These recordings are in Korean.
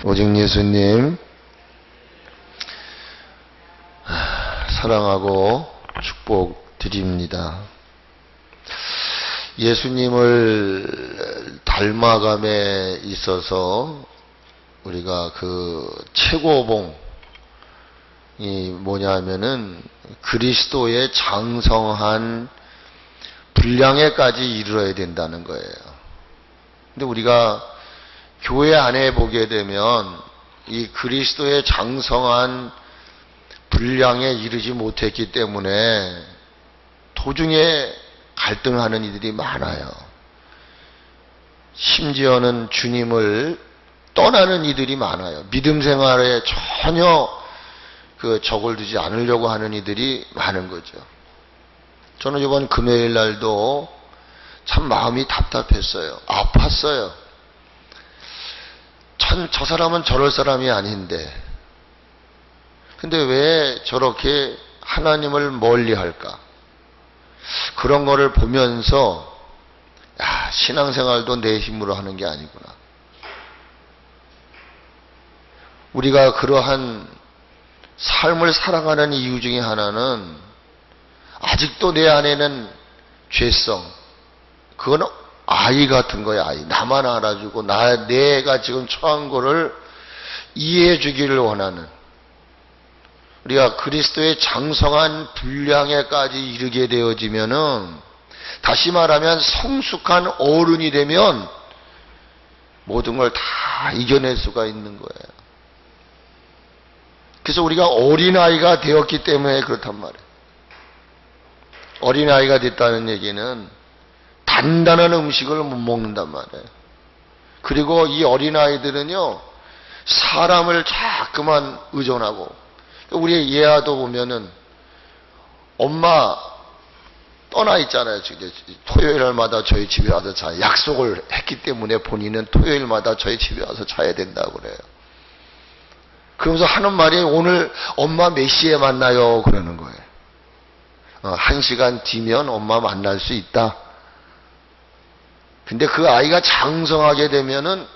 오직 예수님 사랑하고 축복드립니다. 예수님을 닮아감에 있어서 우리가 그 최고봉이 뭐냐 하면은 그리스도의 장성한 분량에까지 이르러야 된다는 거예요. 근데 우리가 교회 안에 보게 되면 이 그리스도의 장성한 분량에 이르지 못했기 때문에 도중에 갈등하는 이들이 많아요. 심지어는 주님을 떠나는 이들이 많아요. 믿음 생활에 전혀 적을 두지 않으려고 하는 이들이 많은 거죠. 저는 이번 금요일 날도 참 마음이 답답했어요. 아팠어요. 저 사람은 저럴 사람이 아닌데 근데 왜 저렇게 하나님을 멀리 할까? 그런 거를 보면서 신앙생활도 내 힘으로 하는 게 아니구나. 우리가 그러한 삶을 살아가는 이유 중에 하나는 아직도 내 안에는 죄성, 그건 아이 같은 거야. 아이. 나만 알아주고 내가 지금 처한 거를 이해해 주기를 원하는, 우리가 그리스도의 장성한 분량에까지 이르게 되어지면은, 다시 말하면 성숙한 어른이 되면 모든 걸 다 이겨낼 수가 있는 거예요. 그래서 우리가 어린아이가 되었기 때문에 그렇단 말이에요. 어린아이가 됐다는 얘기는 단단한 음식을 못 먹는단 말이에요. 그리고 이 어린아이들은요, 사람을 자꾸만 의존하고, 우리 예아도 보면은 엄마 떠나 있잖아요. 토요일마다 저희 집에 와서 자요. 약속을 했기 때문에 본인은 토요일마다 저희 집에 와서 자야 된다고 그래요. 그러면서 하는 말이 오늘 엄마 몇 시에 만나요? 그러는 거예요. 1시간 뒤면 엄마 만날 수 있다. 근데 그 아이가 장성하게 되면은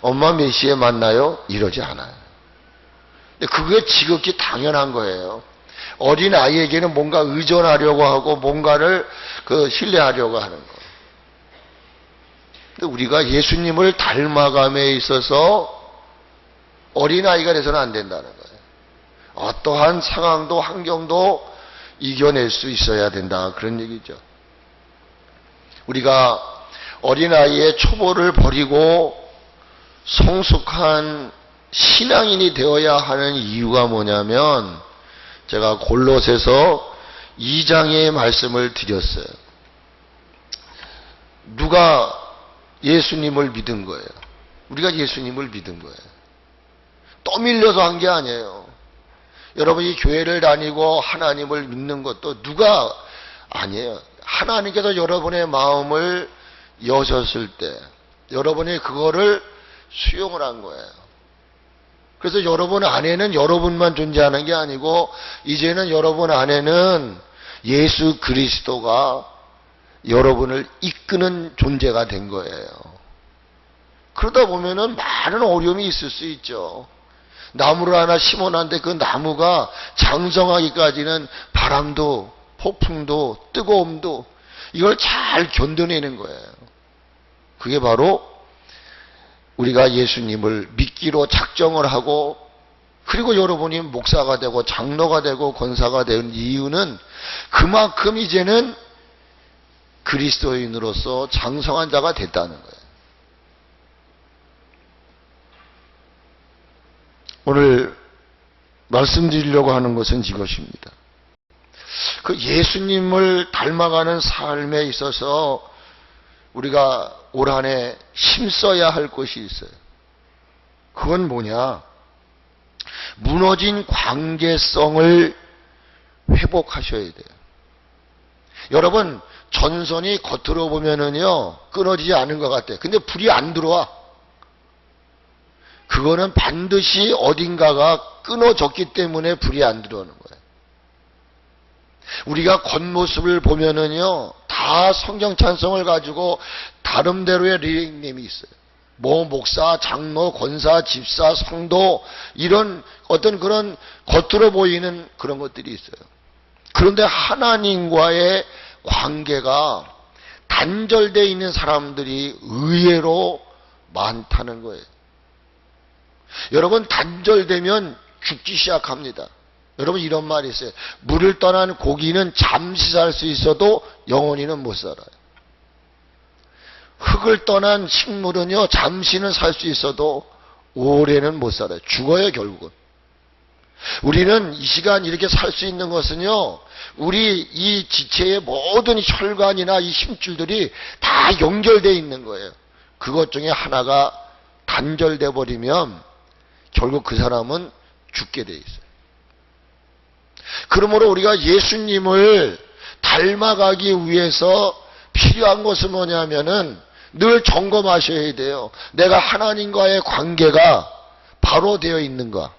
엄마 몇 시에 만나요? 이러지 않아요. 근데 그게 지극히 당연한 거예요. 어린 아이에게는 뭔가 의존하려고 하고 뭔가를 신뢰하려고 하는 거. 근데 우리가 예수님을 닮아감에 있어서 어린 아이가 돼서는 안 된다는 거예요. 어떠한 상황도 환경도 이겨낼 수 있어야 된다. 그런 얘기죠. 우리가 어린아이의 초보를 버리고 성숙한 신앙인이 되어야 하는 이유가 뭐냐면, 제가 골로새서 2장의 말씀을 드렸어요. 누가 예수님을 믿은 거예요? 우리가 예수님을 믿은 거예요. 떠밀려서 한 게 아니에요. 여러분이 교회를 다니고 하나님을 믿는 것도 누가 아니에요. 하나님께서 여러분의 마음을 여셨을 때 여러분이 그거를 수용을 한 거예요. 그래서 여러분 안에는 여러분만 존재하는 게 아니고 이제는 여러분 안에는 예수 그리스도가 여러분을 이끄는 존재가 된 거예요. 그러다 보면은 많은 어려움이 있을 수 있죠. 나무를 하나 심어놨는데 그 나무가 장성하기까지는 바람도 폭풍도 뜨거움도 이걸 잘 견뎌내는 거예요. 그게 바로 우리가 예수님을 믿기로 작정을 하고, 그리고 여러분이 목사가 되고 장로가 되고 권사가 된 이유는 그만큼 이제는 그리스도인으로서 장성한 자가 됐다는 거예요. 오늘 말씀드리려고 하는 것은 이것입니다. 그 예수님을 닮아가는 삶에 있어서 우리가 올 한 해 힘써야 할 것이 있어요. 그건 뭐냐? 무너진 관계성을 회복하셔야 돼요. 여러분, 전선이 겉으로 보면은요, 끊어지지 않은 것 같아요. 근데 불이 안 들어와. 그거는 반드시 어딘가가 끊어졌기 때문에 불이 안 들어오는 거예요. 우리가 겉모습을 보면은요, 다 성경 찬성을 가지고 다름대로의 리액님이 있어요. 뭐 목사, 장로, 권사, 집사, 성도 이런 어떤 그런 겉으로 보이는 그런 것들이 있어요. 그런데 하나님과의 관계가 단절되어 있는 사람들이 의외로 많다는 거예요. 여러분, 단절되면 죽기 시작합니다. 여러분, 이런 말이 있어요. 물을 떠난 고기는 잠시 살 수 있어도 영원히는 못 살아요. 흙을 떠난 식물은요, 잠시는 살 수 있어도 오래는 못 살아요. 죽어요, 결국은. 우리는 이 시간 이렇게 살 수 있는 것은요, 우리 이 지체의 모든 혈관이나 이 힘줄들이 다 연결되어 있는 거예요. 그것 중에 하나가 단절돼 버리면 결국 그 사람은 죽게 돼 있어요. 그러므로 우리가 예수님을 닮아가기 위해서 필요한 것은 뭐냐면은 늘 점검하셔야 돼요. 내가 하나님과의 관계가 바로 되어 있는가.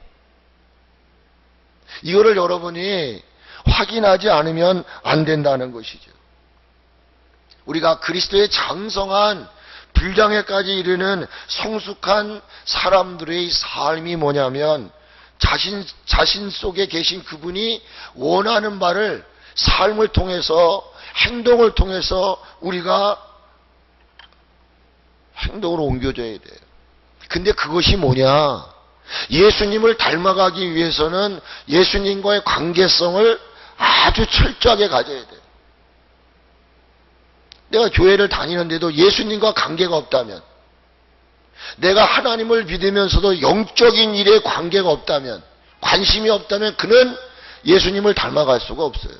이거를 여러분이 확인하지 않으면 안 된다는 것이죠. 우리가 그리스도의 장성한 불장애까지 이르는 성숙한 사람들의 삶이 뭐냐면 자신 속에 계신 그분이 원하는 바를 삶을 통해서 행동을 통해서 우리가 행동으로 옮겨줘야 돼요. 근데 그것이 뭐냐? 예수님을 닮아가기 위해서는 예수님과의 관계성을 아주 철저하게 가져야 돼요. 내가 교회를 다니는데도 예수님과 관계가 없다면, 내가 하나님을 믿으면서도 영적인 일에 관계가 없다면, 관심이 없다면 그는 예수님을 닮아갈 수가 없어요.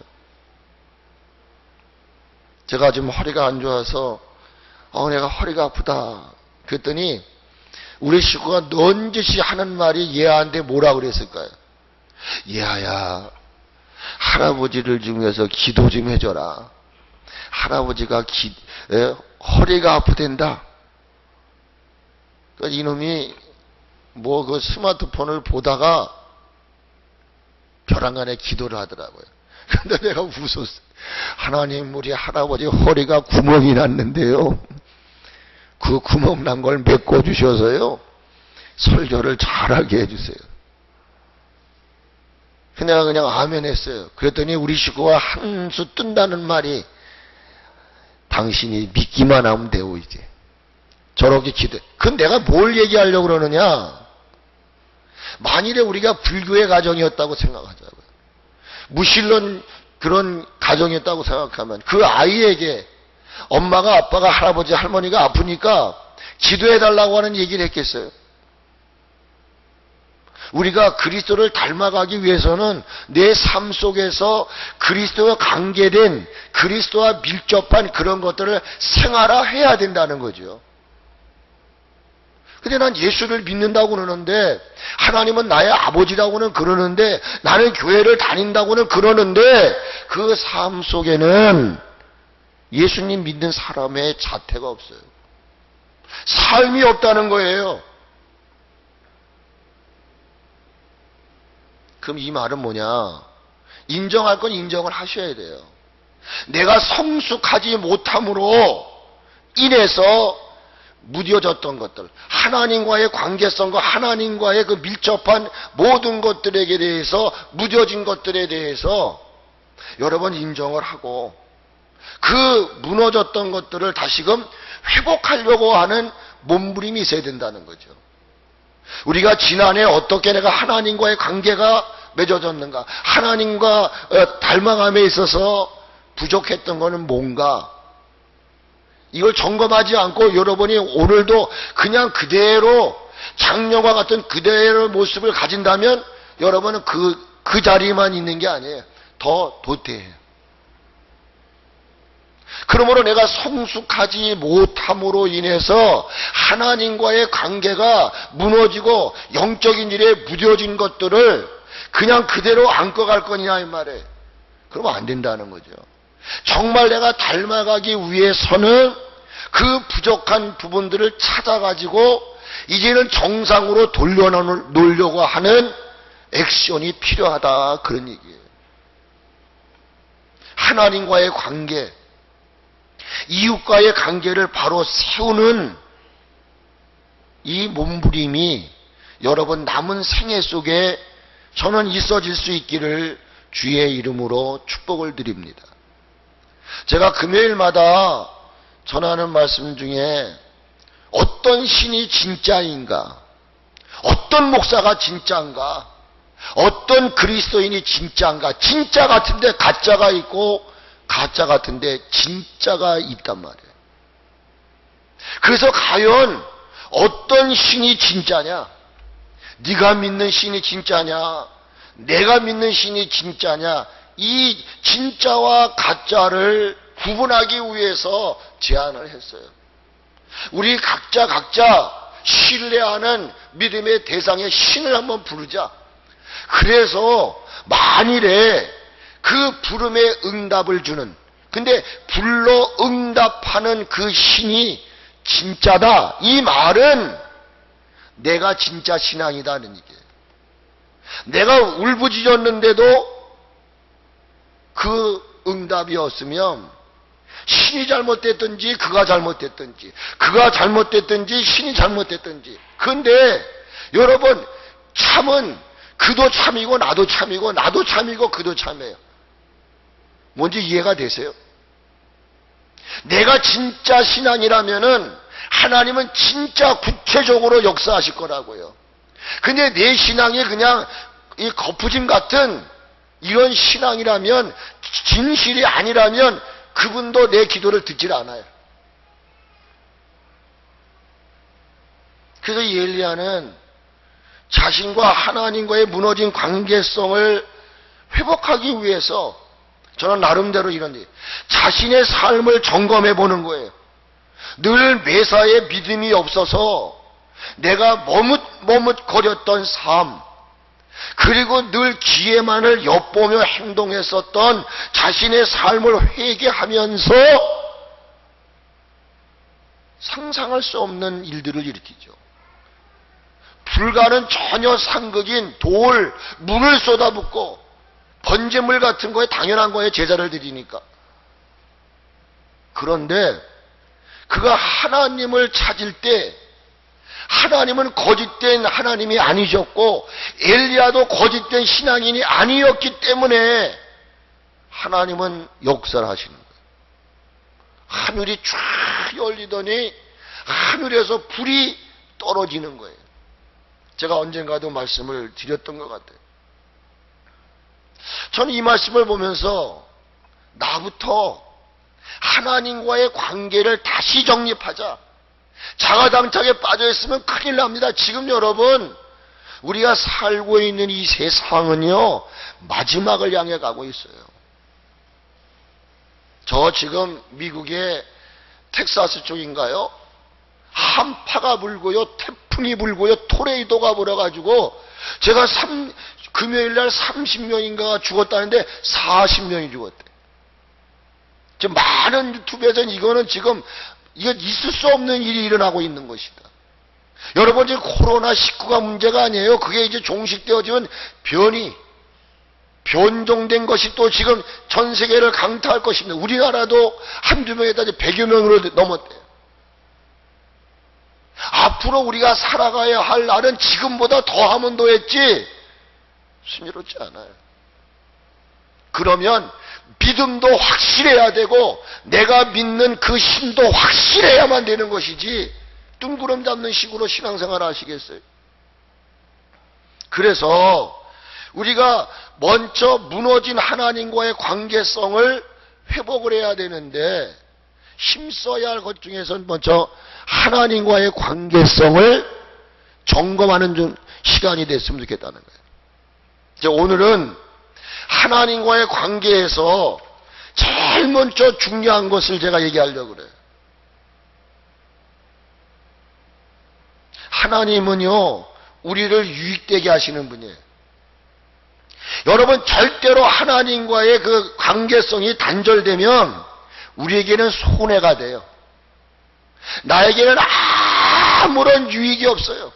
제가 지금 허리가 안 좋아서 내가 허리가 아프다 그랬더니 우리 식구가 넌지시 하는 말이 얘한테 뭐라 그랬을까요? 얘야, 할아버지를 중에서 기도 좀 해줘라. 할아버지가 허리가 아프댄다. 그러니까 이놈이 뭐 그 스마트폰을 보다가 벼랑간에 기도를 하더라고요. 근데 내가 웃었어요. 하나님, 우리 할아버지 허리가 구멍이 났는데요, 그 구멍 난 걸 메꿔주셔서요 설교를 잘하게 해주세요. 내가 그냥 아멘 했어요. 그랬더니 우리 식구가 한 수 뜬다는 말이, 당신이 믿기만 하면 돼요. 이제 저렇게 기도해. 그건 내가 뭘 얘기하려고 그러느냐, 만일에 우리가 불교의 가정이었다고 생각하자고요. 무신론 그런 가정이었다고 생각하면 그 아이에게 엄마가, 아빠가, 할아버지, 할머니가 아프니까 기도해달라고 하는 얘기를 했겠어요? 우리가 그리스도를 닮아가기 위해서는 내 삶 속에서 그리스도와 관계된, 그리스도와 밀접한 그런 것들을 생활화해야 된다는 거죠. 근데 난 예수를 믿는다고 그러는데, 하나님은 나의 아버지라고는 그러는데, 나는 교회를 다닌다고는 그러는데, 그 삶 속에는 예수님 믿는 사람의 자태가 없어요. 삶이 없다는 거예요. 그럼 이 말은 뭐냐? 인정할 건 인정을 하셔야 돼요. 내가 성숙하지 못함으로 인해서 무뎌졌던 것들, 하나님과의 관계성과 하나님과의 그 밀접한 모든 것들에 대해서, 무뎌진 것들에 대해서 여러분 인정을 하고, 그 무너졌던 것들을 다시금 회복하려고 하는 몸부림이 있어야 된다는 거죠. 우리가 지난해 어떻게 내가 하나님과의 관계가 맺어졌는가, 하나님과 닮아감에 있어서 부족했던 것은 뭔가, 이걸 점검하지 않고 여러분이 오늘도 그냥 그대로 작년과 같은 그대로의 모습을 가진다면 여러분은 그 자리에만 있는 게 아니에요. 더 도태해요. 그러므로 내가 성숙하지 못함으로 인해서 하나님과의 관계가 무너지고 영적인 일에 무뎌진 것들을 그냥 그대로 안고 갈 거냐 이 말이에요. 그러면 안 된다는 거죠. 정말 내가 닮아가기 위해서는 그 부족한 부분들을 찾아가지고 이제는 정상으로 돌려놓으려고 하는 액션이 필요하다, 그런 얘기예요. 하나님과의 관계, 이웃과의 관계를 바로 세우는 이 몸부림이 여러분 남은 생애 속에 저는 있어질 수 있기를 주의 이름으로 축복을 드립니다. 제가 금요일마다 전하는 말씀 중에 어떤 신이 진짜인가, 어떤 목사가 진짜인가, 어떤 그리스도인이 진짜인가, 진짜 같은데 가짜가 있고 가짜 같은데 진짜가 있단 말이에요. 그래서 과연 어떤 신이 진짜냐? 네가 믿는 신이 진짜냐? 내가 믿는 신이 진짜냐? 이 진짜와 가짜를 구분하기 위해서 제안을 했어요. 우리 각자 신뢰하는 믿음의 대상의 신을 한번 부르자. 그래서 만일에 그 부름에 응답을 주는, 근데 불러 응답하는 그 신이 진짜다, 이 말은 내가 진짜 신앙이다는 얘기예요. 내가 울부짖었는데도 그 응답이 없으면 신이 잘못됐든지 그가 잘못됐든지, 그가 잘못됐든지 신이 잘못됐든지. 그런데 여러분, 참은 그도 참이고 나도 참이고 나도 참이고 그도 참이에요. 뭔지 이해가 되세요? 내가 진짜 신앙이라면은 하나님은 진짜 구체적으로 역사하실 거라고요. 근데 내 신앙이 그냥 이 거푸짐 같은 이런 신앙이라면, 진실이 아니라면 그분도 내 기도를 듣질 않아요. 그래서 이 엘리야는 자신과 하나님과의 무너진 관계성을 회복하기 위해서, 저는 나름대로 이런 자신의 삶을 점검해 보는 거예요. 늘 매사에 믿음이 없어서 내가 머뭇거렸던 삶, 그리고 늘 기회만을 엿보며 행동했었던 자신의 삶을 회개하면서 상상할 수 없는 일들을 일으키죠. 불가는 전혀 상극인 돌, 물을 쏟아붓고 번제물 같은 거에, 당연한 거에 제사를 드리니까. 그런데 그가 하나님을 찾을 때 하나님은 거짓된 하나님이 아니셨고 엘리야도 거짓된 신앙인이 아니었기 때문에 하나님은 역사를 하시는 거예요. 하늘이 쫙 열리더니 하늘에서 불이 떨어지는 거예요. 제가 언젠가도 말씀을 드렸던 것 같아요. 저는 이 말씀을 보면서 나부터 하나님과의 관계를 다시 정립하자. 자가당착에 빠져있으면 큰일 납니다. 지금 여러분, 우리가 살고 있는 이 세상은요, 마지막을 향해 가고 있어요. 저 지금 미국의 텍사스 쪽인가요? 한파가 불고요, 태풍이 불고요, 토레이도가 불어가지고 제가 금요일날 30명인가가 죽었다는데 40명이 죽었대. 지금 많은 유튜브에서는 이거는 지금 이거 있을 수 없는 일이 일어나고 있는 것이다. 여러분, 지금 코로나19가 문제가 아니에요. 그게 이제 종식되어지면 변종된 것이 또 지금 전 세계를 강타할 것입니다. 우리나라도 한두 명에다 100여 명으로 넘었대요. 앞으로 우리가 살아가야 할 날은 지금보다 더하면 더했지 순조롭지 않아요. 그러면 믿음도 확실해야 되고 내가 믿는 그 신도 확실해야만 되는 것이지 뜬구름 잡는 식으로 신앙생활 하시겠어요? 그래서 우리가 먼저 무너진 하나님과의 관계성을 회복을 해야 되는데 힘써야 할 것 중에서 먼저 하나님과의 관계성을 점검하는 좀 시간이 됐으면 좋겠다는 거예요. 이제 오늘은 하나님과의 관계에서 제일 먼저 중요한 것을 제가 얘기하려고 그래요. 하나님은요, 우리를 유익되게 하시는 분이에요. 여러분, 절대로 하나님과의 그 관계성이 단절되면 우리에게는 손해가 돼요. 나에게는 아무런 유익이 없어요.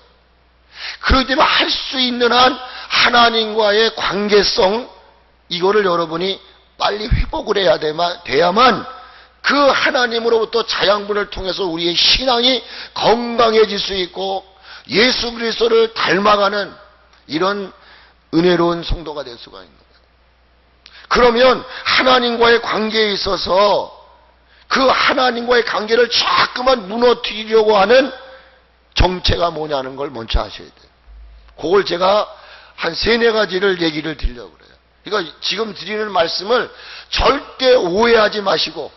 그렇기 때문에 할 수 있는 한 하나님과의 관계성, 이거를 여러분이 빨리 회복을 해야 돼야만 그 하나님으로부터 자양분을 통해서 우리의 신앙이 건강해질 수 있고 예수 그리스도를 닮아가는 이런 은혜로운 성도가 될 수가 있는 거예요. 그러면 하나님과의 관계에 있어서 그 하나님과의 관계를 자꾸만 무너뜨리려고 하는 정체가 뭐냐는 걸 먼저 아셔야 돼요. 그걸 제가 한 3-4가지를 얘기를 드리려고 그래요. 그러니까 지금 드리는 말씀을 절대 오해하지 마시고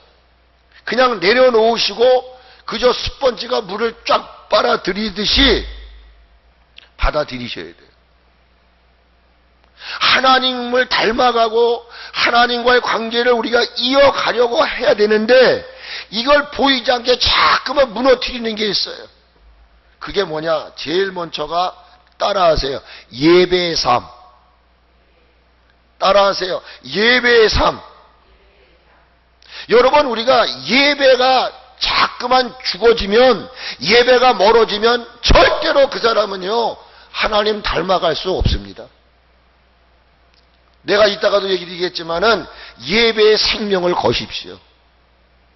그냥 내려놓으시고 그저 스펀지가 물을 쫙 빨아들이듯이 받아들이셔야 돼요. 하나님을 닮아가고 하나님과의 관계를 우리가 이어가려고 해야 되는데 이걸 보이지 않게 자꾸만 무너뜨리는 게 있어요. 그게 뭐냐? 제일 먼저가 따라하세요. 예배의 삶. 따라하세요. 예배의 삶. 여러분, 우리가 예배가 자꾸만 죽어지면, 예배가 멀어지면 절대로 그 사람은요 하나님 닮아갈 수 없습니다. 내가 이따가도 얘기 드리겠지만은 예배의 생명을 거십시오.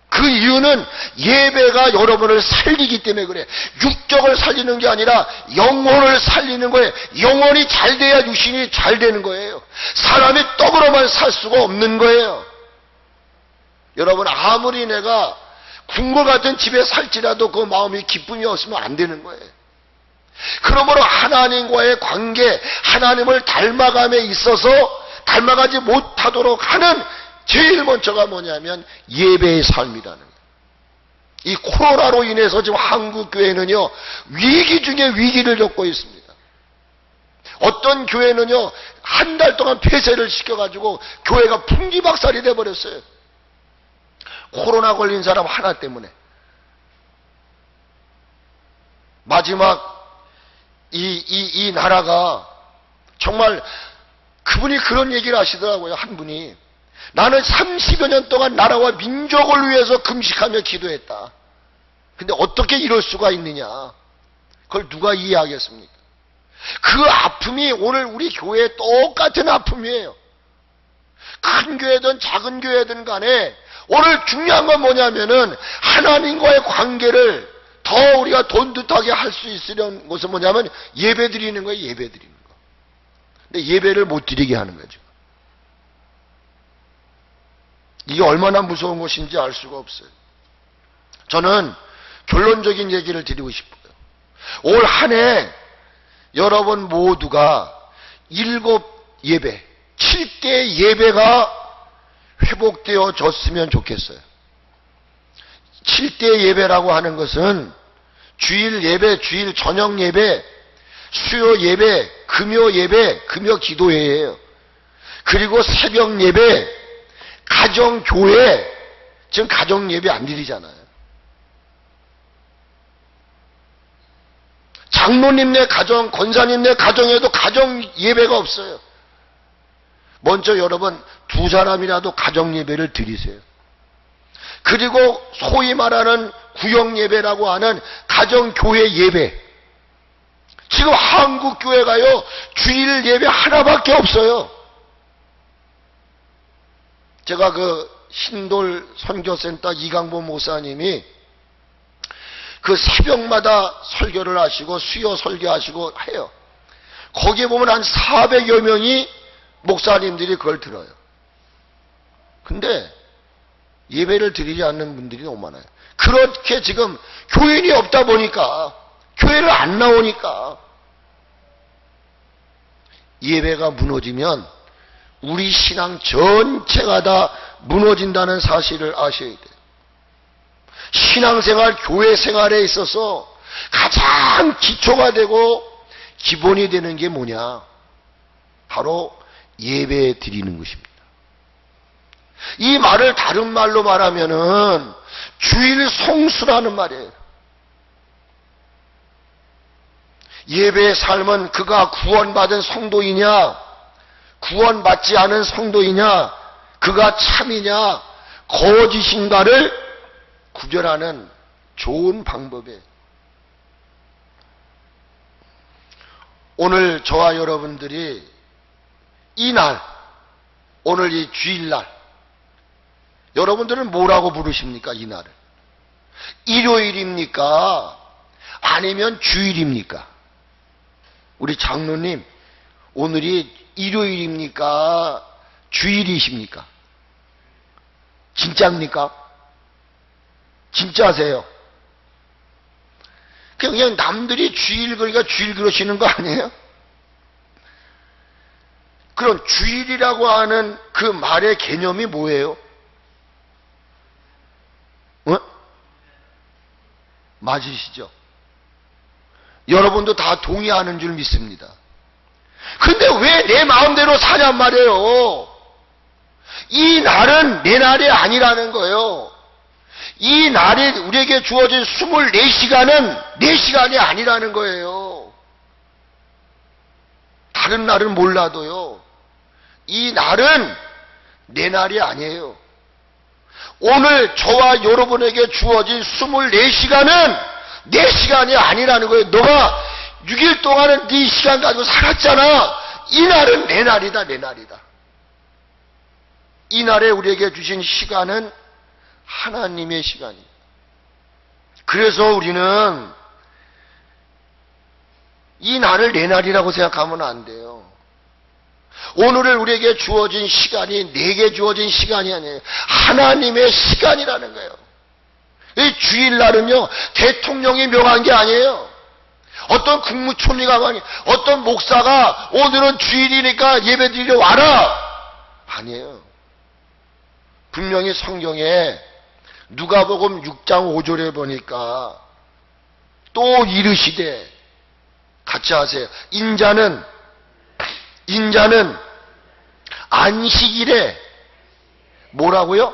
그 이유는 예배가 여러분을 살리기 때문에 그래. 육적을 살리는 게 아니라 영혼을 살리는 거예요. 영혼이 잘 돼야 육신이 잘 되는 거예요. 사람이 떡으로만 살 수가 없는 거예요. 여러분, 아무리 내가 궁궐 같은 집에 살지라도 그 마음이 기쁨이 없으면 안 되는 거예요. 그러므로 하나님과의 관계, 하나님을 닮아감에 있어서 닮아가지 못하도록 하는 제일 먼저가 뭐냐면 예배의 삶이라는 거예요. 이 코로나로 인해서 지금 한국 교회는요 위기 중에 위기를 겪고 있습니다. 어떤 교회는요 한 달 동안 폐쇄를 시켜가지고 교회가 풍지박살이 돼버렸어요. 코로나 걸린 사람 하나 때문에. 마지막 이 나라가 정말 그분이 그런 얘기를 하시더라고요. 한 분이 나는 30여 년 동안 나라와 민족을 위해서 금식하며 기도했다. 근데 어떻게 이럴 수가 있느냐? 그걸 누가 이해하겠습니까? 그 아픔이 오늘 우리 교회에 똑같은 아픔이에요. 큰 교회든 작은 교회든 간에 오늘 중요한 건 뭐냐면은 하나님과의 관계를 더 우리가 돈듯하게 할 수 있으려는 것은 뭐냐면 예배 드리는 거예요. 예배 드리는 거. 근데 예배를 못 드리게 하는 거죠. 이게 얼마나 무서운 것인지 알 수가 없어요. 저는 결론적인 얘기를 드리고 싶어요. 올 한 해 여러분 모두가 7예배, 7대 예배가 회복되어졌으면 좋겠어요. 7대 예배라고 하는 것은 주일 예배, 주일 저녁 예배, 수요 예배, 금요 예배, 금요 기도회예요. 그리고 새벽 예배, 가정 교회, 지금 가정 예배 안 드리잖아요. 장로님네 가정, 권사님네 가정에도 가정 예배가 없어요. 먼저 여러분 2사람이라도 가정 예배를 드리세요. 그리고 소위 말하는 구역 예배라고 하는 가정 교회 예배. 지금 한국 교회가요 주일 예배 하나밖에 없어요. 제가 그 신돌 선교센터 이강보 목사님이 그 새벽마다 설교를 하시고 수요 설교하시고 해요. 거기에 보면 한 400여 명이 목사님들이 그걸 들어요. 근데 예배를 드리지 않는 분들이 너무 많아요. 그렇게 지금 교인이 없다 보니까, 교회를 안 나오니까 예배가 무너지면 우리 신앙 전체가 다 무너진다는 사실을 아셔야 돼요. 신앙생활, 교회 생활에 있어서 가장 기초가 되고 기본이 되는 게 뭐냐? 바로 예배 드리는 것입니다. 이 말을 다른 말로 말하면은 주일 성수라는 말이에요. 예배의 삶은 그가 구원받은 성도이냐, 구원받지 않은 성도이냐, 그가 참이냐, 거짓인가를 구별하는 좋은 방법이에요. 오늘 저와 여러분들이 이 날, 오늘 이 주일날, 여러분들은 뭐라고 부르십니까? 이 날을 일요일입니까? 아니면 주일입니까? 우리 장로님, 오늘이 일요일입니까? 주일이십니까? 진짜입니까? 진짜세요? 그냥 남들이 주일 그러니까 주일 그러시는 거 아니에요? 그럼 주일이라고 하는 그 말의 개념이 뭐예요? 맞으시죠? 여러분도 다 동의하는 줄 믿습니다. 근데 왜 내 마음대로 사냔 말이에요? 이 날은 내 날이 아니라는 거예요. 이 날이 우리에게 주어진 24시간은 내 시간이 아니라는 거예요. 다른 날은 몰라도요. 이 날은 내 날이 아니에요. 오늘 저와 여러분에게 주어진 24시간은 내 시간이 아니라는 거예요. 너가 6일 동안은 네 시간 가지고 살았잖아. 이 날은 내 날이다, 내 날이다. 이 날에 우리에게 주신 시간은 하나님의 시간입니다. 그래서 우리는 이 날을 내 날이라고 생각하면 안 돼요. 오늘을 우리에게 주어진 시간이 내게 주어진 시간이 아니에요. 하나님의 시간이라는 거예요. 이 주일날은요, 대통령이 명한 게 아니에요. 어떤 국무총리가 아니, 어떤 목사가 오늘은 주일이니까 예배드리러 와라! 아니에요. 분명히 성경에 누가복음 6장 5절에 보니까 또 이르시되, 같이 하세요. 인자는 안식일에 뭐라고요?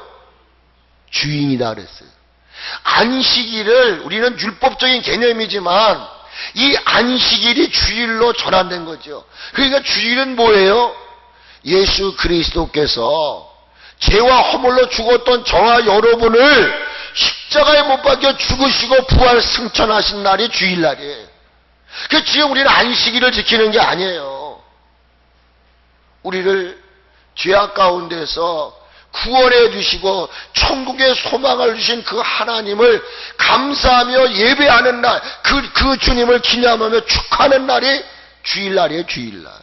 주인이다 그랬어요. 안식일을 우리는 율법적인 개념이지만 이 안식일이 주일로 전환된 거죠. 그러니까 주일은 뭐예요? 예수 그리스도께서 죄와 허물로 죽었던 저와 여러분을 십자가에 못 박혀 죽으시고 부활 승천하신 날이 주일날이에요. 그래서 지금 우리는 안식일을 지키는 게 아니에요. 우리를 죄악 가운데서 구원해 주시고 천국의 소망을 주신 그 하나님을 감사하며 예배하는 날, 그 주님을 기념하며 축하하는 날이 주일날이에요, 주일날.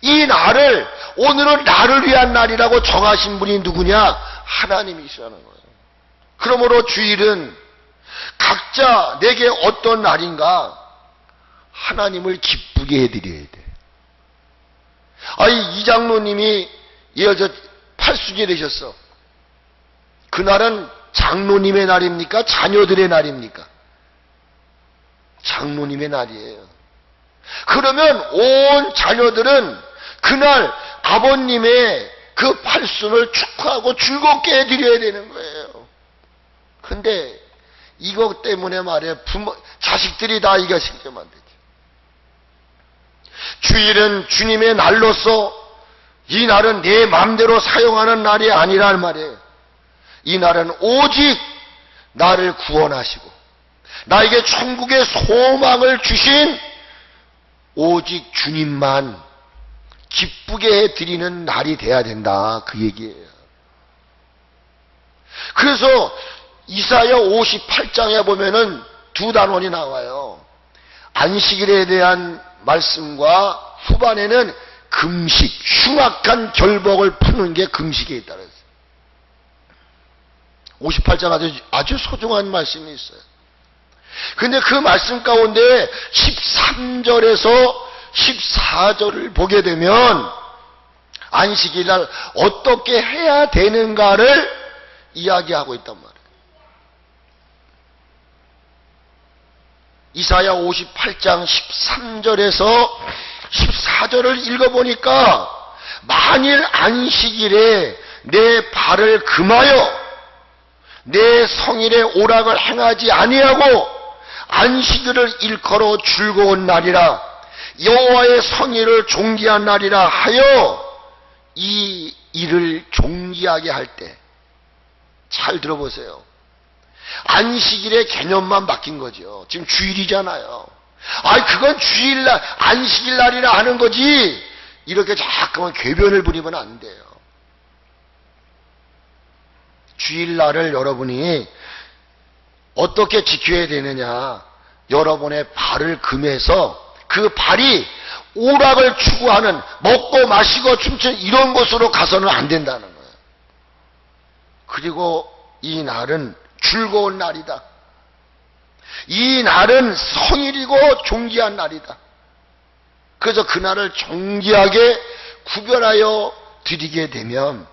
이 날을, 오늘은 나를 위한 날이라고 정하신 분이 누구냐? 하나님이시라는 거예요. 그러므로 주일은 각자 내게 어떤 날인가? 하나님을 기쁘게 해드려야 돼. 이 장로님이 팔순이 되셨어. 그날은 장로님의 날입니까? 자녀들의 날입니까? 장로님의 날이에요. 그러면 온 자녀들은 그날 아버님의 그 팔순을 축하하고 즐겁게 해드려야 되는 거예요. 근데 이것 때문에 말이에요. 자식들이 다 이거 신경 안 되죠. 주일은 주님의 날로서 이 날은 내 마음대로 사용하는 날이 아니란 말이에요. 이 날은 오직 나를 구원하시고 나에게 천국의 소망을 주신 오직 주님만 기쁘게 해드리는 날이 돼야 된다, 그 얘기예요. 그래서 이사야 58장에 보면은 두 단원이 나와요. 안식일에 대한 말씀과 후반에는 금식, 흉악한 결복을 푸는 게 금식에 있다 그랬어요. 58장 아주 소중한 말씀이 있어요. 근데 그 말씀 가운데 13절에서 14절을 보게 되면 안식일날 어떻게 해야 되는가를 이야기하고 있단 말이에요. 이사야 58장 13절에서 14절을 읽어보니까 만일 안식일에 내 발을 금하여 내 성일의 오락을 행하지 아니하고 안식일을 일컬어 즐거운 날이라 여호와의 성일을 존귀한 날이라 하여 이 일을 존귀하게 할 때, 잘 들어보세요. 안식일의 개념만 바뀐 거죠. 지금 주일이잖아요. 그건 주일날, 안식일날이라 하는 거지. 이렇게 자꾸만 궤변을 부리면 안 돼요. 주일날을 여러분이 어떻게 지켜야 되느냐? 여러분의 발을 금해서 그 발이 오락을 추구하는 먹고 마시고 춤추는 이런 곳으로 가서는 안 된다는 거예요. 그리고 이 날은 즐거운 날이다. 이 날은 성일이고 존귀한 날이다. 그래서 그 날을 존귀하게 구별하여 드리게 되면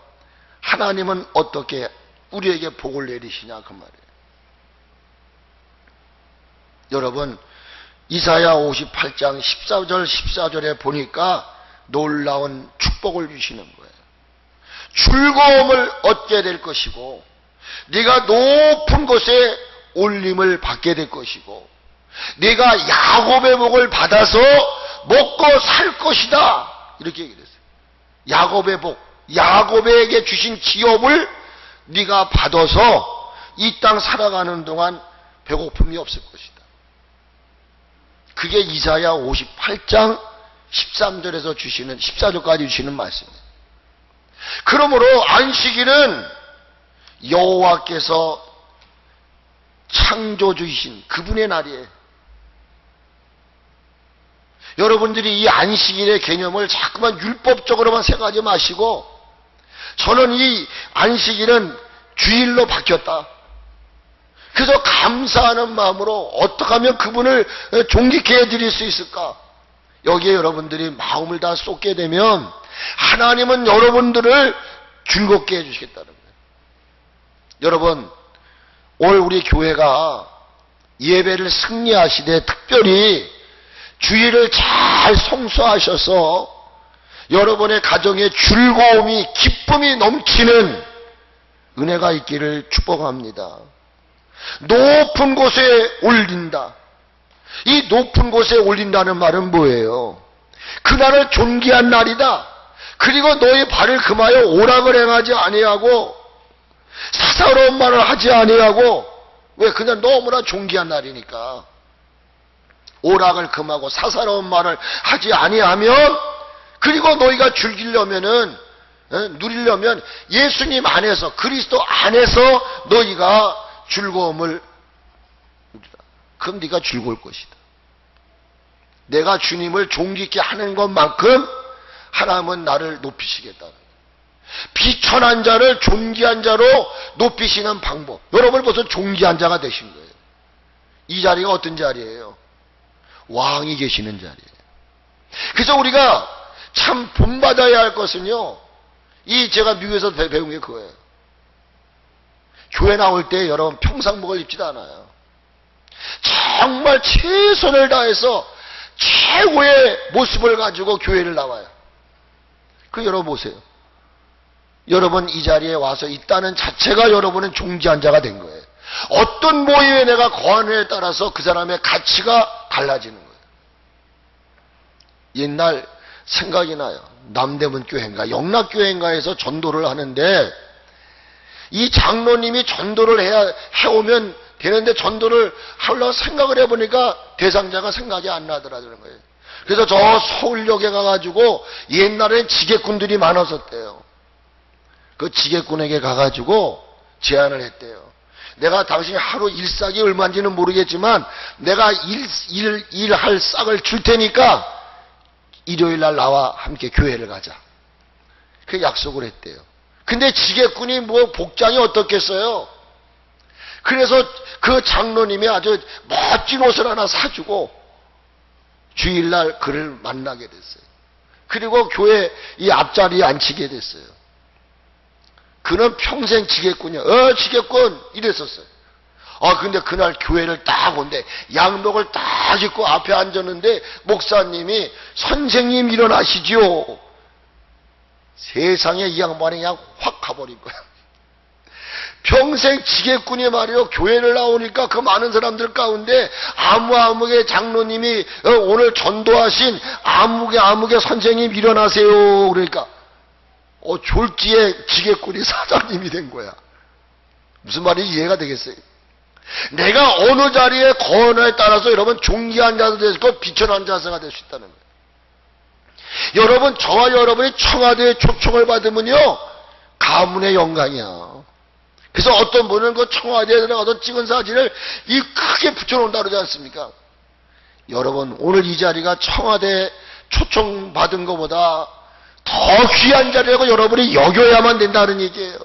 하나님은 어떻게 우리에게 복을 내리시냐 그 말이에요. 여러분 이사야 58장 14절 14절에 보니까 놀라운 축복을 주시는 거예요. 즐거움을 얻게 될 것이고 네가 높은 곳에 올림을 받게 될 것이고 네가 야곱의 복을 받아서 먹고 살 것이다 이렇게 얘기를 했어요. 야곱의 복, 야곱에게 주신 기업을 네가 받아서 이 땅 살아가는 동안 배고픔이 없을 것이다. 그게 이사야 58장 13절에서 주시는 14절까지 주시는 말씀이에요. 그러므로 안식일은 여호와께서 창조주이신 그분의 날이에요. 여러분들이 이 안식일의 개념을 자꾸만 율법적으로만 생각하지 마시고 저는 이 안식일은 주일로 바뀌었다. 그래서 감사하는 마음으로 어떻게 하면 그분을 존귀케 해드릴 수 있을까? 여기에 여러분들이 마음을 다 쏟게 되면 하나님은 여러분들을 즐겁게 해주시겠다는 거예요. 여러분 올 우리 교회가 예배를 승리하시되 특별히 주일을 잘 성수하셔서 여러분의 가정에 즐거움이 기쁨이 넘치는 은혜가 있기를 축복합니다. 높은 곳에 올린다. 이 높은 곳에 올린다는 말은 뭐예요? 그날은 존귀한 날이다. 그리고 너희 발을 금하여 오락을 행하지 아니하고 사사로운 말을 하지 아니하고 왜? 그냥 너무나 존귀한 날이니까. 오락을 금하고 사사로운 말을 하지 아니하면 그리고 너희가 즐기려면은 누리려면 예수님 안에서 그리스도 안에서 너희가 즐거움을 누리라. 그럼 네가 즐거울 것이다. 내가 주님을 존귀케 하는 것만큼 하나님은 나를 높이시겠다. 비천한 자를 존귀한 자로 높이시는 방법. 여러분 벌써 존귀한 자가 되신 거예요. 이 자리가 어떤 자리예요? 왕이 계시는 자리예요. 그래서 우리가 참 본받아야 할 것은요, 이 제가 미국에서 배운 게 그거예요. 교회 나올 때 여러분 평상복을 입지도 않아요. 정말 최선을 다해서 최고의 모습을 가지고 교회를 나와요. 그 여러분 보세요. 여러분 이 자리에 와서 있다는 자체가 여러분은 존귀한 자가 된 거예요. 어떤 모임에 내가 거하느냐에 따라서 그 사람의 가치가 달라지는 거예요. 옛날 생각이 나요. 남대문 교회인가 영락교회인가에서 전도를 하는데 이 장로님이 전도를 해오면 되는데 전도를 하려고 생각을 해보니까 대상자가 생각이 안 나더라는 거예요. 그래서 저 서울역에 가가지고 옛날엔 지게꾼들이 많았었대요. 그 지게꾼에게 가가지고 제안을 했대요. 내가 당신이 하루 일싹이 얼마인지는 모르겠지만 내가 일할 싹을 줄 테니까 일요일날 나와 함께 교회를 가자. 그 약속을 했대요. 근데 지게꾼이 뭐 복장이 어떻겠어요? 그래서 그 장로님이 아주 멋진 옷을 하나 사주고 주일날 그를 만나게 됐어요. 그리고 교회 이 앞자리에 앉히게 됐어요. 그는 평생 지게꾼이야. 지게꾼 이랬었어요. 근데 그날 교회를 딱 온대. 양복을 딱 입고 앞에 앉았는데 목사님이 선생님 일어나시지요. 세상에 이 양반이 그냥 확 가버린 거야. 평생 지게꾼이 말이요. 교회를 나오니까 그 많은 사람들 가운데 아무개 장로님이 오늘 전도하신 아무개 선생님 일어나세요. 그러니까 졸지에 지게꾼이 사장님이 된 거야. 무슨 말인지 이해가 되겠어요? 내가 어느 자리에 거하느냐에 따라서 여러분 존귀한 자도 될 수 있고 비천한 자가 될 수 있다는 거예요. 여러분 저와 여러분이 청와대에 초청을 받으면요 가문의 영광이야. 그래서 어떤 분은 그 청와대에 들어가서 찍은 사진을 이 크게 붙여놓는다 그러지 않습니까? 여러분, 오늘 이 자리가 청와대 초청받은 것보다 더 귀한 자리라고 여러분이 여겨야만 된다는 얘기예요.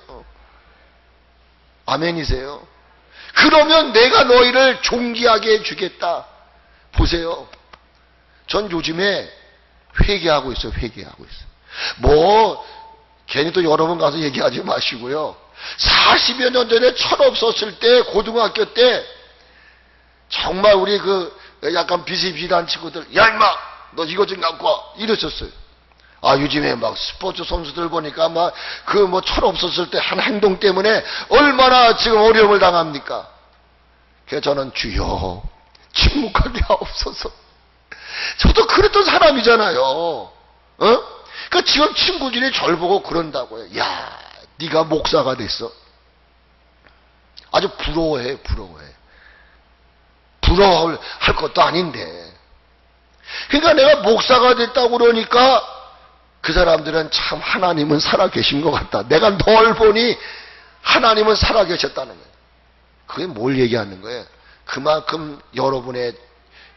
아멘이세요? 그러면 내가 너희를 존귀하게 해주겠다. 보세요. 전 요즘에 회개하고 있어요. 회개하고 있어요. 괜히 또 여러분 가서 얘기하지 마시고요. 40여 년 전에 철없었을 때, 고등학교 때 정말 우리 약간 비슷비슷한 친구들, 야 임마 너 이거 좀 갖고 와 이랬었어요. 요즘에 막 스포츠 선수들 보니까 철없었을 때 한 행동 때문에 얼마나 지금 어려움을 당합니까? 그래서 저는 주여 침묵하게 하옵소서. 저도 그랬던 사람이잖아요. 그러니까 지금 친구들이 절 보고 그런다고요. 야, 네가 목사가 됐어. 아주 부러워해. 부러워할 것도 아닌데. 그러니까 내가 목사가 됐다고 그러니까 그 사람들은 참 하나님은 살아계신 것 같다. 내가 널 보니 하나님은 살아계셨다는 거예요. 그게 뭘 얘기하는 거예요? 그만큼 여러분의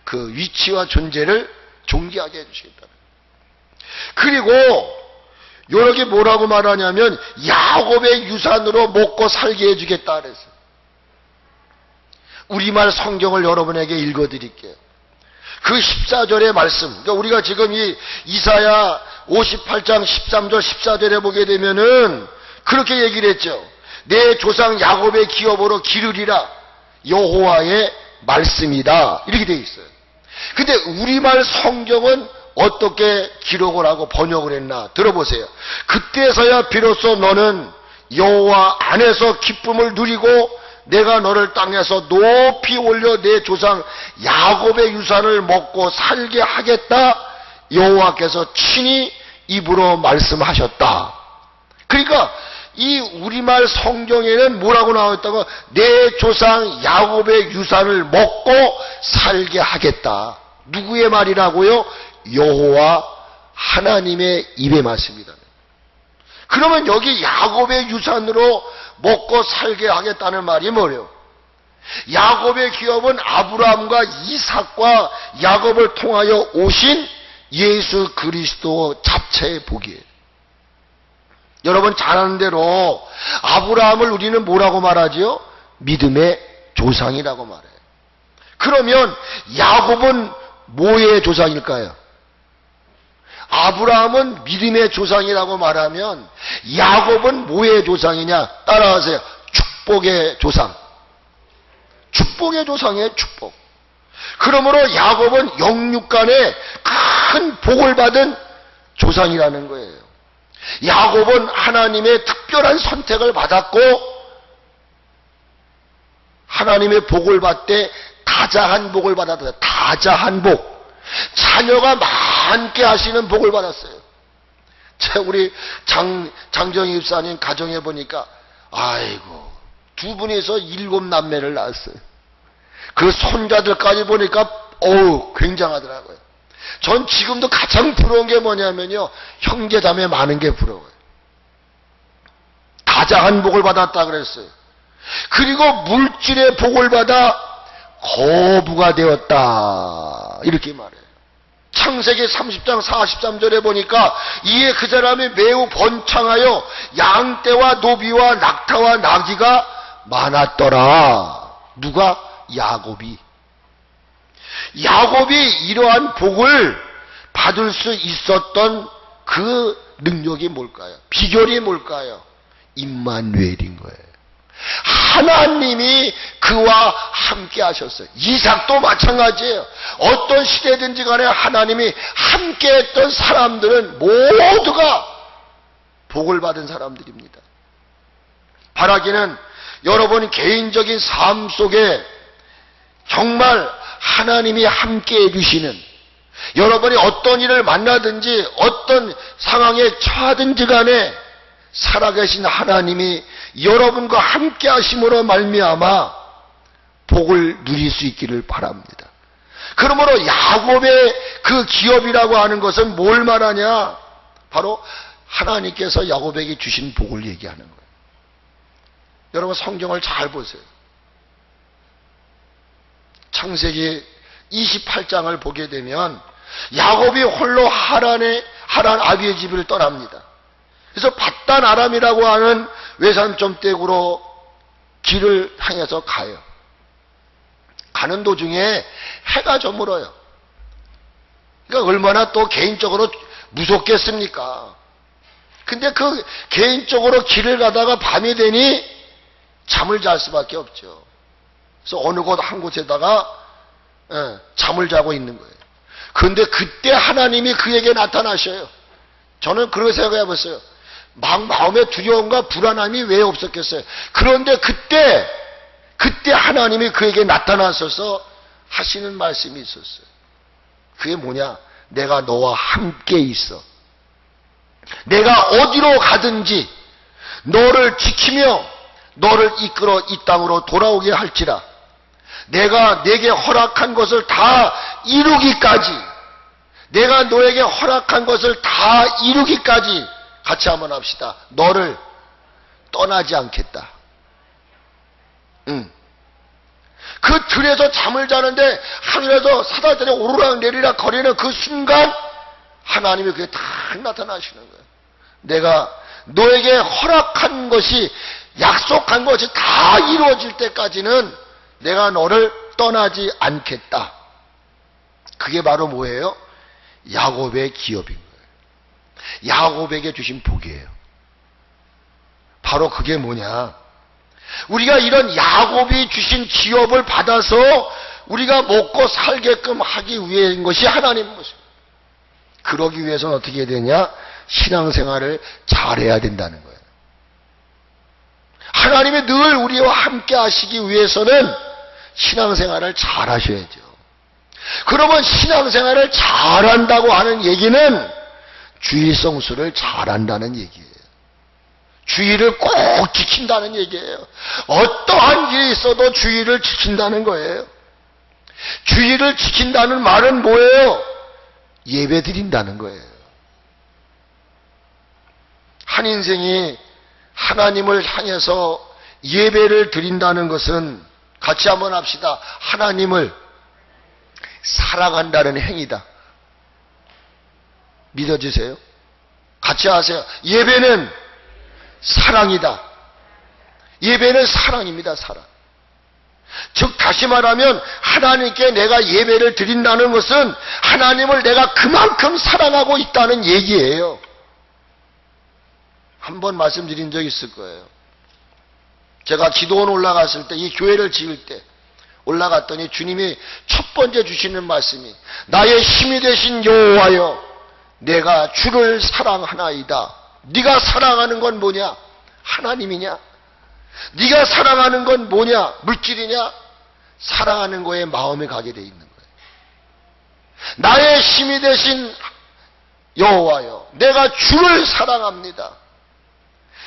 그 위치와 존재를 존귀하게 해주시겠다는 거예요. 그리고 여기 뭐라고 말하냐면 야곱의 유산으로 먹고 살게 해주겠다 그랬어요. 우리말 성경을 여러분에게 읽어드릴게요. 그 14절의 말씀, 그러니까 우리가 지금 이 이사야 58장 13절 14절에 보게 되면은 그렇게 얘기를 했죠. 내 조상 야곱의 기업으로 기르리라 여호와의 말씀이다 이렇게 되어 있어요. 근데 우리말 성경은 어떻게 기록을 하고 번역을 했나 들어보세요. 그때서야 비로소 너는 여호와 안에서 기쁨을 누리고 내가 너를 땅에서 높이 올려 내 조상 야곱의 유산을 먹고 살게 하겠다 여호와께서 친히 입으로 말씀하셨다. 그러니까 이 우리말 성경에는 뭐라고 나와있다고? 내 조상 야곱의 유산을 먹고 살게 하겠다. 누구의 말이라고요? 여호와 하나님의 입의 말씀이다. 그러면 여기 야곱의 유산으로 먹고 살게 하겠다는 말이 뭐래요? 야곱의 기업은 아브라함과 이삭과 야곱을 통하여 오신 예수 그리스도 자체의 복이에요. 여러분 잘 아는 대로 아브라함을 우리는 뭐라고 말하지요? 믿음의 조상이라고 말해요. 그러면 야곱은 뭐의 조상일까요? 아브라함은 믿음의 조상이라고 말하면 야곱은 뭐의 조상이냐? 따라하세요. 축복의 조상. 축복의 조상이에요. 축복. 그러므로 야곱은 영육간에 큰 복을 받은 조상이라는 거예요. 야곱은 하나님의 특별한 선택을 받았고 하나님의 복을 받되 다자한 복을 받았어요. 다자한 복. 자녀가 많게 하시는 복을 받았어요. 우리 장정희 집사님 가정에 보니까 아이고 두 분이서 7 남매를 낳았어요. 그 손자들까지 보니까 굉장하더라고요. 전 지금도 가장 부러운 게 뭐냐면요, 형제자매 많은 게 부러워요. 다자한 복을 받았다 그랬어요. 그리고 물질의 복을 받아 거부가 되었다 이렇게 말해요. 창세기 30장 43절에 보니까 이에 그 사람이 매우 번창하여 양떼와 노비와 낙타와 나귀가 많았더라. 누가? 야곱이. 야곱이 이러한 복을 받을 수 있었던 그 능력이 뭘까요? 비결이 뭘까요? 임마누엘인 거예요. 하나님이 그와 함께 하셨어요. 이삭도 마찬가지예요. 어떤 시대든지 간에 하나님이 함께 했던 사람들은 모두가 복을 받은 사람들입니다. 바라기는 여러분 개인적인 삶 속에 정말 하나님이 함께 해주시는, 여러분이 어떤 일을 만나든지 어떤 상황에 처하든지 간에 살아계신 하나님이 여러분과 함께 하심으로 말미암아 복을 누릴 수 있기를 바랍니다. 그러므로 야곱의 그 기업이라고 하는 것은 뭘 말하냐? 바로 하나님께서 야곱에게 주신 복을 얘기하는 거예요. 여러분 성경을 잘 보세요. 창세기 28장을 보게 되면 야곱이 홀로 하란 아비의 집을 떠납니다. 그래서 밧단 아람이라고 하는 외산점댁으로 길을 향해서 가요. 가는 도중에 해가 저물어요. 그러니까 얼마나 또 개인적으로 무섭겠습니까? 근데 그 개인적으로 길을 가다가 밤이 되니 잠을 잘 수밖에 없죠. 그래서 어느 곳 한 곳에다가 잠을 자고 있는 거예요. 그런데 그때 하나님이 그에게 나타나셔요. 저는 그렇게 생각해 봤어요. 막 마음에 두려움과 불안함이 왜 없었겠어요? 그런데 그때 하나님이 그에게 나타나셔서 하시는 말씀이 있었어요. 그게 뭐냐? 내가 너와 함께 있어. 내가 어디로 가든지 너를 지키며 너를 이끌어 이 땅으로 돌아오게 할지라. 내가 내게 허락한 것을 다 이루기까지, 내가 너에게 허락한 것을 다 이루기까지 같이 한번 합시다. 너를 떠나지 않겠다. 그 들에서 잠을 자는데 하늘에서 사자들이 오르락 내리락 거리는 그 순간 하나님이 그게 딱 나타나시는 거예요. 내가 너에게 허락한 것이, 약속한 것이 다 이루어질 때까지는 내가 너를 떠나지 않겠다. 그게 바로 뭐예요? 야곱의 기업인 거예요. 야곱에게 주신 복이에요. 바로 그게 뭐냐? 우리가 이런 야곱이 주신 기업을 받아서 우리가 먹고 살게끔 하기 위한 것이 하나님의 것입니다. 그러기 위해서는 어떻게 해야 되냐? 신앙생활을 잘해야 된다는 거예요. 하나님이 늘 우리와 함께 하시기 위해서는 신앙생활을 잘하셔야죠. 그러면 신앙생활을 잘한다고 하는 얘기는 주일성수를 잘한다는 얘기예요. 주의를 꼭 지킨다는 얘기예요. 어떠한 일이 있어도 주의를 지킨다는 거예요. 주의를 지킨다는 말은 뭐예요? 예배 드린다는 거예요. 한 인생이 하나님을 향해서 예배를 드린다는 것은, 같이 한번 합시다. 하나님을 사랑한다는 행위다. 믿어주세요. 같이 하세요. 예배는 사랑이다. 예배는 사랑입니다. 사랑. 즉 다시 말하면 하나님께 내가 예배를 드린다는 것은 하나님을 내가 그만큼 사랑하고 있다는 얘기예요. 한번 말씀드린 적 있을 거예요. 제가 기도원 올라갔을 때, 이 교회를 지을 때 올라갔더니 주님이 첫 번째 주시는 말씀이, 나의 힘이 되신 여호와여, 내가 주를 사랑하나이다. 네가 사랑하는 건 뭐냐? 하나님이냐? 네가 사랑하는 건 뭐냐? 물질이냐? 사랑하는 거에 마음이 가게 돼 있는 거예요. 나의 힘이 되신 여호와여, 내가 주를 사랑합니다.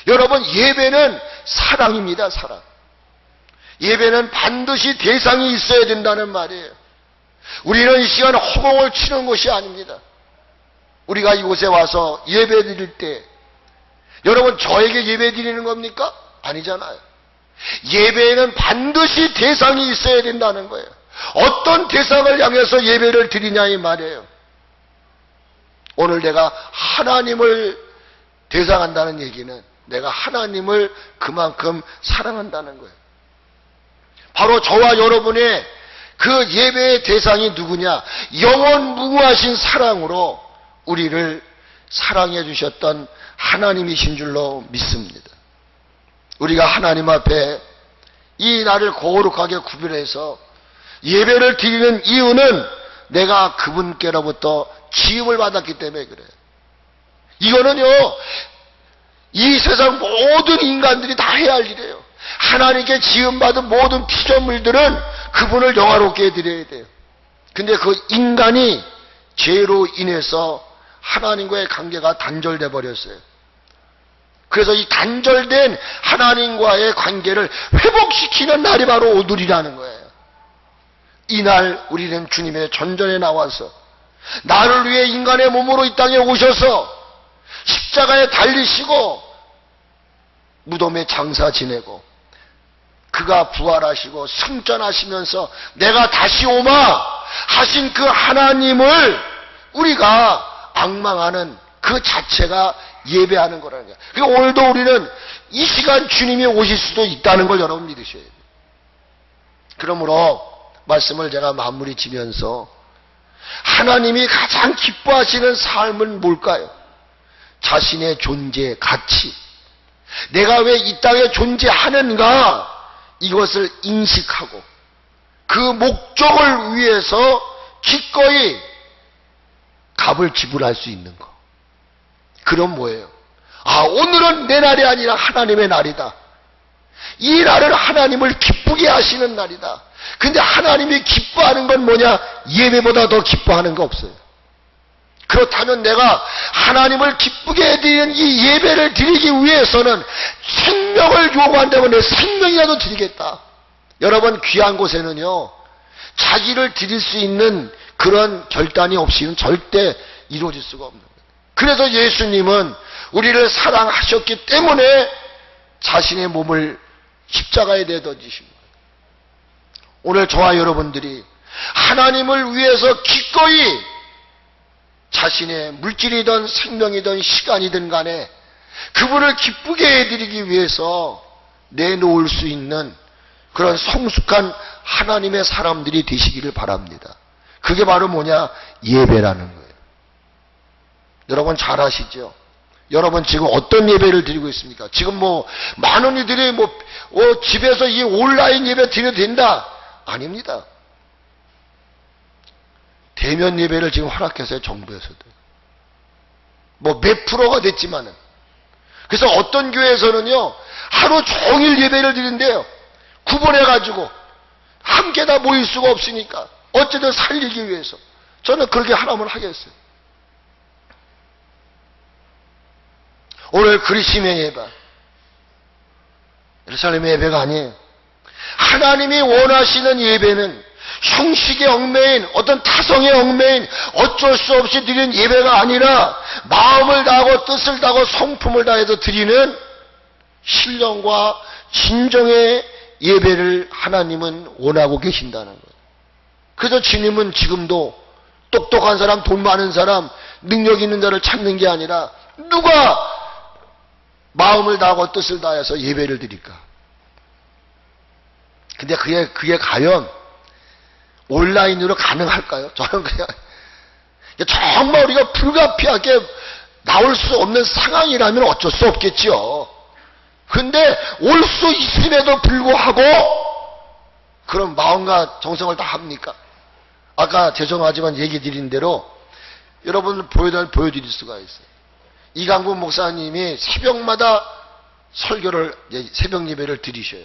여러분, 예배는 사랑입니다. 사랑. 예배는 반드시 대상이 있어야 된다는 말이에요. 우리는 이 시간 허공을 치는 것이 아닙니다. 우리가 이곳에 와서 예배 드릴 때 여러분 저에게 예배 드리는 겁니까? 아니잖아요. 예배에는 반드시 대상이 있어야 된다는 거예요. 어떤 대상을 향해서 예배를 드리냐 이 말이에요. 오늘 내가 하나님을 대상한다는 얘기는 내가 하나님을 그만큼 사랑한다는 거예요. 바로 저와 여러분의 그 예배의 대상이 누구냐? 영원무궁하신 사랑으로 우리를 사랑해 주셨던 하나님이신 줄로 믿습니다. 우리가 하나님 앞에 이 날을 거룩하게 구별해서 예배를 드리는 이유는 내가 그분께로부터 지음을 받았기 때문에 그래요. 이거는요, 이 세상 모든 인간들이 다 해야 할 일이에요. 하나님께 지음받은 모든 피조물들은 그분을 영화롭게 해드려야 돼요. 근데 그 인간이 죄로 인해서 하나님과의 관계가 단절돼 버렸어요. 그래서 이 단절된 하나님과의 관계를 회복시키는 날이 바로 오늘이라는 거예요. 이날 우리는 주님의 전전에 나와서 나를 위해 인간의 몸으로 이 땅에 오셔서 십자가에 달리시고 무덤에 장사 지내고 그가 부활하시고 승천하시면서 내가 다시 오마 하신 그 하나님을 우리가 앙망하는 그 자체가 예배하는 거라는 거예요. 그러니까 오늘도 우리는 이 시간 주님이 오실 수도 있다는 걸 여러분 믿으셔야 돼요. 그러므로 말씀을 제가 마무리 지면서 하나님이 가장 기뻐하시는 삶은 뭘까요? 자신의 존재, 가치. 내가 왜 이 땅에 존재하는가? 이것을 인식하고 그 목적을 위해서 기꺼이 값을 지불할 수 있는 거. 그럼 뭐예요? 아, 오늘은 내 날이 아니라 하나님의 날이다. 이 날은 하나님을 기쁘게 하시는 날이다. 근데 하나님이 기뻐하는 건 뭐냐? 예배보다 더 기뻐하는 거 없어요. 그렇다면 내가 하나님을 기쁘게 해드리는 이 예배를 드리기 위해서는 생명을 요구한다면 내 생명이라도 드리겠다. 여러분, 귀한 곳에는요, 자기를 드릴 수 있는 그런 결단이 없이는 절대 이루어질 수가 없는 거예요. 그래서 예수님은 우리를 사랑하셨기 때문에 자신의 몸을 십자가에 내던지신 거예요. 오늘 저와 여러분들이 하나님을 위해서 기꺼이 자신의 물질이든 생명이든 시간이든 간에 그분을 기쁘게 해드리기 위해서 내놓을 수 있는 그런 성숙한 하나님의 사람들이 되시기를 바랍니다. 그게 바로 뭐냐? 예배라는 거예요. 여러분 잘 아시죠? 여러분 지금 어떤 예배를 드리고 있습니까? 지금 많은 이들이 집에서 이 온라인 예배 드려도 된다? 아닙니다. 대면 예배를 지금 허락했어요, 정부에서도. 몇 프로가 됐지만은. 그래서 어떤 교회에서는요, 하루 종일 예배를 드린대요. 구분해가지고. 함께 다 모일 수가 없으니까. 어쨌든 살리기 위해서. 저는 그렇게 하라면 하겠어요. 오늘 그리심의 예배. 예루살렘의 예배가 아니에요. 하나님이 원하시는 예배는 형식에 얽매인 어떤 타성에 얽매인 어쩔 수 없이 드리는 예배가 아니라 마음을 다하고 뜻을 다하고 성품을 다해서 드리는 신령과 진정의 예배를 하나님은 원하고 계신다는 거예요. 그래서 주님은 지금도 똑똑한 사람, 돈 많은 사람, 능력 있는 자를 찾는 게 아니라 누가 마음을 다하고 뜻을 다해서 예배를 드릴까? 근데 그게 과연 온라인으로 가능할까요? 저는 그냥 정말 우리가 불가피하게 나올 수 없는 상황이라면 어쩔 수 없겠지요. 근데 올 수 있음에도 불구하고 그런 마음과 정성을 다 합니까? 아까 죄송하지만 얘기 드린 대로 여러분을 보여드릴 수가 있어요. 이강국 목사님이 새벽마다 설교를, 새벽 예배를 드리셔요.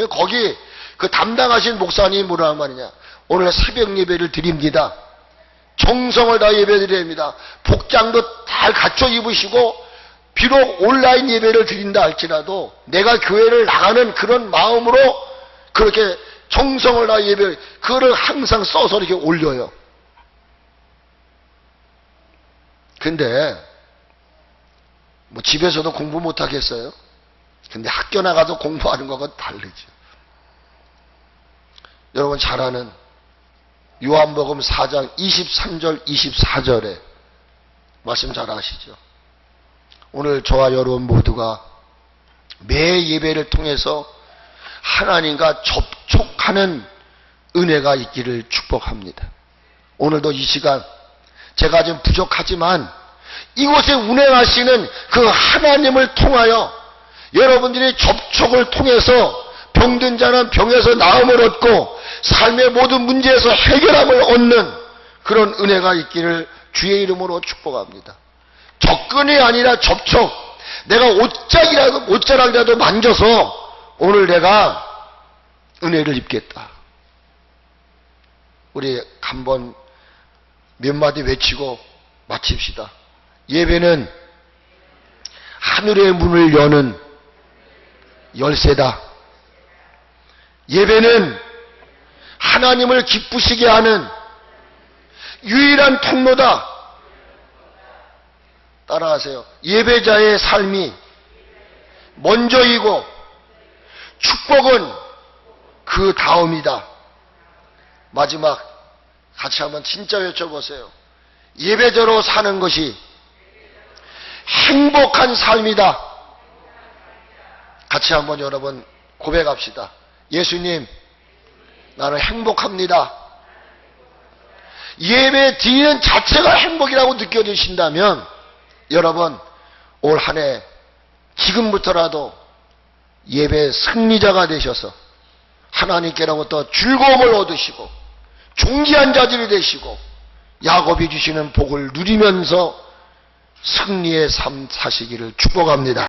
거기 그 담당하신 목사님이 뭐라는 말이냐? 오늘 새벽 예배를 드립니다. 정성을 다 예배 드려야 합니다. 복장도 잘 갖춰 입으시고 비록 온라인 예배를 드린다 할지라도 내가 교회를 나가는 그런 마음으로 그렇게 정성을 다 예배, 그거를 항상 써서 이렇게 올려요. 근데 집에서도 공부 못 하겠어요? 근데 학교 나가서 공부하는 거하고 다르죠. 여러분 잘 아는 요한복음 4장 23절 24절에 말씀 잘 아시죠? 오늘 저와 여러분 모두가 매 예배를 통해서 하나님과 접촉하는 은혜가 있기를 축복합니다. 오늘도 이 시간 제가 좀 부족하지만 이곳에 운행하시는 그 하나님을 통하여 여러분들이 접촉을 통해서 병든 자는 병에서 나음을 얻고 삶의 모든 문제에서 해결함을 얻는 그런 은혜가 있기를 주의 이름으로 축복합니다. 접근이 아니라 접촉. 내가 옷자락이라도 만져서 오늘 내가 은혜를 입겠다. 우리 한번 몇 마디 외치고 마칩시다. 예배는 하늘의 문을 여는 열쇠다. 예배는 하나님을 기쁘시게 하는 유일한 통로다. 따라하세요. 예배자의 삶이 먼저이고 축복은 그 다음이다. 마지막 같이 한번 진짜 외쳐보세요. 예배자로 사는 것이 행복한 삶이다. 같이 한번 여러분 고백합시다. 예수님, 나는 행복합니다. 예배 드리는 자체가 행복이라고 느껴지신다면 여러분 올 한 해 지금부터라도 예배 승리자가 되셔서 하나님께로부터 즐거움을 얻으시고 존귀한 자들이 되시고 야곱이 주시는 복을 누리면서 승리의 삶 사시기를 축복합니다.